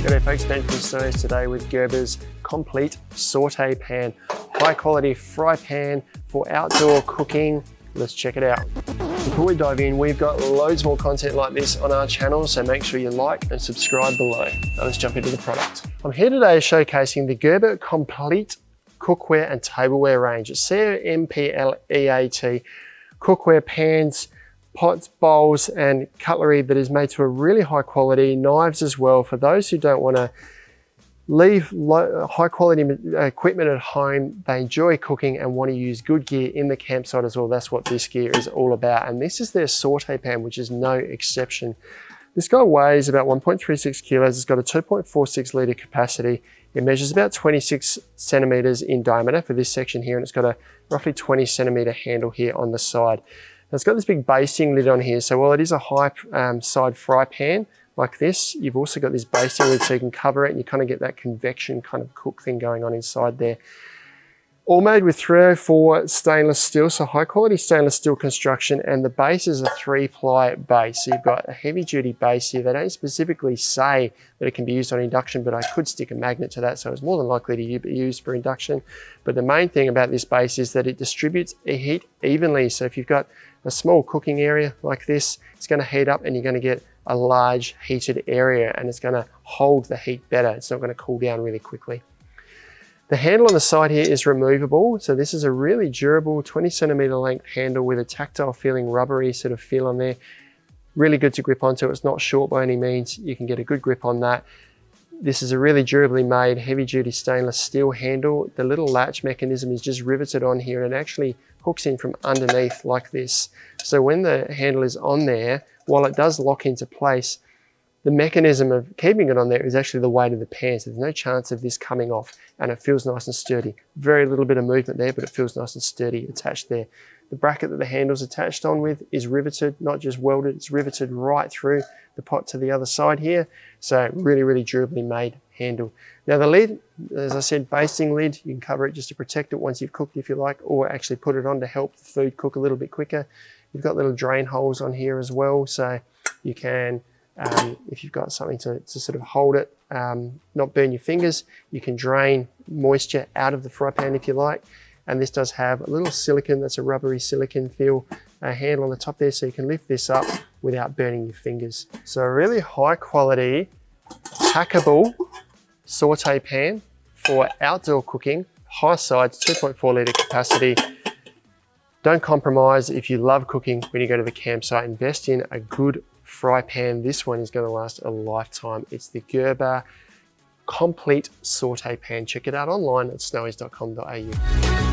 G'day folks, Ben from Stones today with Gerber's ComplEAT Saute Pan. High quality fry pan for outdoor cooking. Let's check it out. Before we dive in, we've got loads more content like this on our channel, so make sure you like and subscribe below. Now let's jump into the product. I'm here today showcasing the Gerber ComplEAT Cookware and Tableware range. It's ComplEAT cookware, pans, pots, bowls and cutlery that is made to a really high quality, knives as well. For those who don't want to leave high quality equipment at home, they enjoy cooking and want to use good gear in the campsite as well. That's what this gear is all about. And this is their saute pan, which is no exception. This guy weighs about 1.36 kilos. It's got a 2.46 litre capacity. It measures about 26 centimeters in diameter for this section here, and it's got a roughly 20 centimeter handle here on the side. It's got this big basting lid on here, so while it is a high side fry pan like this, you've also got this basting lid so you can cover it and you kind of get that convection kind of cook thing going on inside there. All made with 304 stainless steel, so high quality stainless steel construction, and the base is a 3-ply base. So you've got a heavy duty base here. They don't specifically say that it can be used on induction, but I could stick a magnet to that, so it's more than likely to be used for induction. But the main thing about this base is that it distributes heat evenly. So if you've got a small cooking area like this, it's going to heat up and you're going to get a large heated area, and it's going to hold the heat better. It's not going to cool down really quickly. The handle on the side here is removable. So this is a really durable 20 centimeter length handle with a tactile feeling, rubbery sort of feel on there. Really good to grip onto. It's not short by any means. You can get a good grip on that. This is a really durably made heavy duty stainless steel handle. The little latch mechanism is just riveted on here and actually hooks in from underneath like this. So when the handle is on there, while it does lock into place, the mechanism of keeping it on there is actually the weight of the pan, so there's no chance of this coming off, and it feels nice and sturdy. Very little bit of movement there, but it feels nice and sturdy attached there. The bracket that the handle's attached on with is riveted, not just welded, it's riveted right through the pot to the other side here. So really, really durably made handle. Now the lid, as I said, basting lid, you can cover it just to protect it once you've cooked if you like, or actually put it on to help the food cook a little bit quicker. You've got little drain holes on here as well, so you can, if you've got something to sort of hold it, not burn your fingers, you can drain moisture out of the fry pan if you like. And this does have a little silicone, that's a rubbery silicone feel handle on the top there, so you can lift this up without burning your fingers. So a really high quality, hackable saute pan for outdoor cooking, high sides, 2.4 litre capacity. Don't compromise. If you love cooking when you go to the campsite, invest in a good fry pan. This one is going to last a lifetime. It's the Gerber ComplEAT Saute Pan. Check it out online at snowies.com.au.